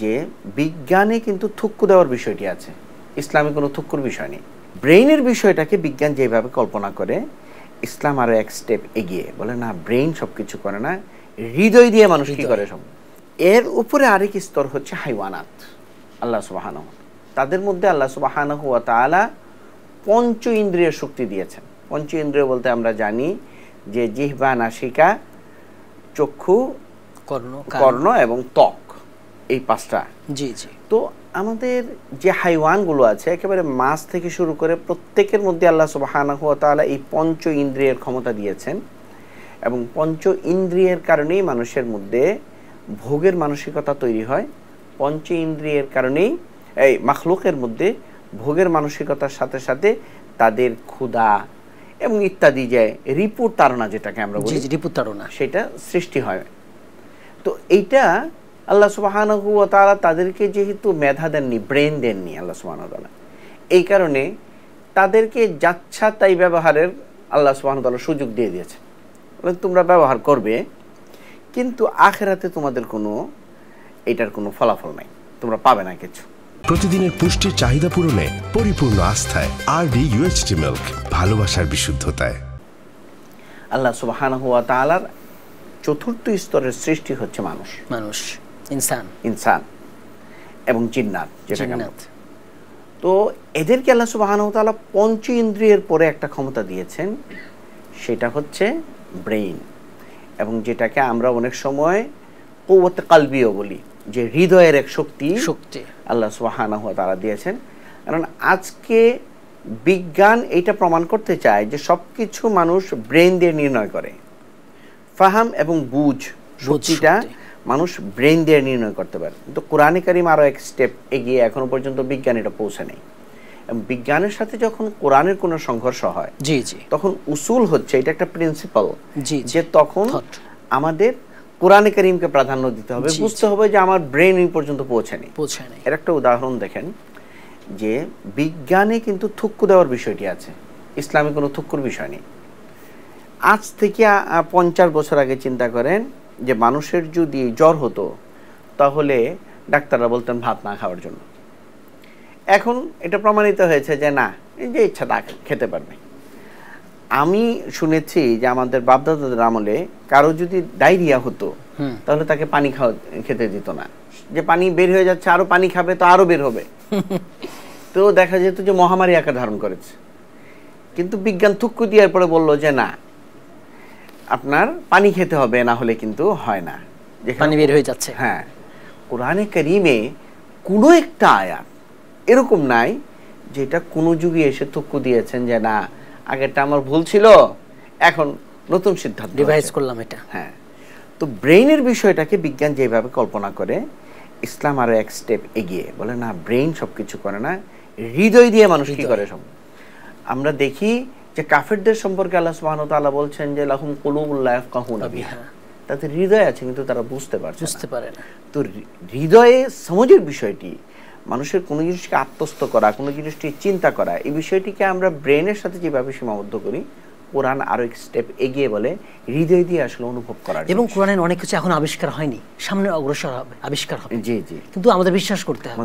যে বিজ্ঞানে কিন্তু থুক্কু দেওয়ার বিষয়টি আছে, ইসলামে কোনো থুক্কুর বিষয় নেই। ব্রেইনের বিষয়টাকে বিজ্ঞান যেভাবে কল্পনা করে, ইসলাম আরো এক স্টেপ এগিয়ে বলে না, ব্রেইন সবকিছু করে না, হৃদয় দিয়ে মানুষ কি করে সব। এর উপরে আরেক স্তর হচ্ছে হাইওয়ানাত। আল্লাহ সুবহানাহু, তাদের মধ্যে আল্লাহ সুবহানাহু ওয়া তাআলা পঞ্চ ইন্দ্রিয় শক্তি দিয়েছেন। পঞ্চ ইন্দ্রিয় বলতে আমরা জানি যে জিহ্বা, নাসিকা, চক্ষু, কর্ণ এবং ত্বক, এই পাঁচটা। জি জি। তো আমাদের যে হাইওয়ানগুলো আছে একেবারে মাছ থেকে শুরু করে প্রত্যেকের মধ্যে আল্লাহ সুবহানাহু ওয়া তাআলা এই পঞ্চ ইন্দ্রিয়ের ক্ষমতা দিয়েছেন, এবং পঞ্চ ইন্দ্রিয়ের কারণেই মানুষের মধ্যে ভোগের মানসিকতা তৈরি হয়। পঞ্চ ইন্দ্রিয়ের কারণেই এই মাখলুকের মধ্যে ভোগের মানসিকতার সাথে সাথে তাদের ক্ষুধা এবং ইত্যাদি, যে রিপুর তাড়না যেটাকে আমরা বলি, রিপুর তাড়না, সেটা সৃষ্টি হয়। তো এইটা আল্লাহ সুবহানাহু ওয়া তাআলা তাদেরকে যেহেতু মেধা দেননি, ব্রেন দেননি আল্লাহ সুবহানাহু ওয়া তাআলা, এই কারণে তাদেরকে যাচ্ছা তাই ব্যবহারের আল্লাহ সুবহানাহু ওয়া তাআলা সুযোগ দিয়ে দিয়েছে। তোমরা ব্যবহার করবে, কিন্তু আখিরাতে তোমাদের কোনো এটার কোনো ফলাফল নাই, তোমরা পাবে না কিছু। প্রতিদিনের পুষ্টির চাহিদা পূরণে পরিপূর্ণ আস্থায় আরডি ইউএইচটি মিল্ক, ভালোবাসার বিশুদ্ধতায়। আল্লাহ সুবহানাহু ওয়া তাআলার চতুর্থ স্তরের সৃষ্টি হচ্ছে মানুষ, ইনসান এবং জিন্নাত, যেটা তো এদেরকে আল্লাহ সুবহানাহু ওয়া তাআলা পঞ্চ ইন্দ্রিয়ের পরে একটা ক্ষমতা দিয়েছেন, সেটা হচ্ছে ব্রেইন, এবং যেটাকে আমরা অনেক সময় কুওয়াত কালবিও বলি, যে হৃদয়ের এক শক্তি আল্লাহ সুবহানাহু ওয়া তাআলা দিয়েছেন। কারণ আজকে বিজ্ঞান এইটা প্রমাণ করতে চায় যে সবকিছু মানুষ ব্রেইন দিয়ে নির্ণয় করে। ফাহাম এবং বুঝ শক্তিটা মানুষ ব্রেইন দিয়ে নির্ণয় করতে পারে, কিন্তু কোরআনে কারীম আরো এক স্টেপ এগিয়ে, এখনো পর্যন্ত বিজ্ঞান এটা পৌঁছে নেই। এবং বিজ্ঞানের সাথে যখন কোরআনের কোনো সংঘর্ষ হয়, জি জি, তখন উসুল হচ্ছে, এটা একটা প্রিন্সিপাল, যে তখন আমাদের কোরআনে কারীমকে প্রাধান্য দিতে হবে, বুঝতে হবে যে আমার ব্রেইন এই পর্যন্ত পৌঁছে নেই। এর একটা উদাহরণ দেখেন, যে বিজ্ঞানে কিন্তু থুক্কু দেওয়ার বিষয়টি আছে, ইসলামে কোনো থুক্কুর বিষয় নেই। আজ থেকে 50 বছর আগে চিন্তা করেন যে মানুষের যদি জ্বর হতো, তাহলে ডাক্তাররা বলতেন ভাত না খাওয়ার জন্য। এখন এটা প্রমাণিত হয়েছে যে না, যে ইচ্ছা তা খেতে পারবে। আমি শুনেছি যে আমাদের বাপদাদাদের আমলে কারো যদি ডায়রিয়া হতো, তাহলে তাকে পানি খেতে দিত না, যে পানি বের হয়ে যাচ্ছে, আরো পানি খাবে তো আরো বের হবে। তো দেখা যেত যে মহামারী আকার ধারণ করেছে। কিন্তু বিজ্ঞান থুক্কু দেওয়ার পরে বললো যে না, আপনার পানি খেতে হবে, না হলে কিন্তু হয় না, পানি বের হয়ে যাচ্ছে। হ্যাঁ, কোরআনে কারীমে কোনো একটা আয়াত এরকম নাই যেটা কোনো যুগে এসে থুক্কু দিয়েছেন যে না, আগেরটা আমার ভুল ছিল, এখন নতুন সিদ্ধান্ত রিভাইজ করলাম এটা। হ্যাঁ, তো ব্রেইনের বিষয়টাকে বিজ্ঞান যেভাবে কল্পনা করে, ইসলাম আরো এক স্টেপ এগিয়ে বলে না, ব্রেইন সবকিছু করে না, হৃদয় দিয়ে মানুষ কি করে সব। আমরা দেখি যে কাফেরদের সম্পর্কে আল্লাহ সুবহানাহু ওয়া তাআলা বলছেন যে লাহুম কুলুবুন লা ইয়াফকাহুনা বিহা, তাদের হৃদয় আছে কিন্তু তারা বুঝতে পারে না। তো হৃদয়ে সমঝের বিষয়টি, মানুষের কোনো জিনিসকে আত্মস্থ করা, কোনো জিনিসটি চিন্তা করা, এই বিষয়টিকে আমরা ব্রেনের সাথে যেভাবে সীমাবদ্ধ করি, কোরআন আরো এক স্টেপ এগিয়ে বলে হৃদয় দিয়ে আসলে অনুভব করার। এবং কোরআনের অনেক কিছু এখন আবিষ্কার হয়নি, সামনে অগ্রসর হবে, আবিষ্কার হবে। জি জি, কিন্তু আমাদের বিশ্বাস করতে হবে।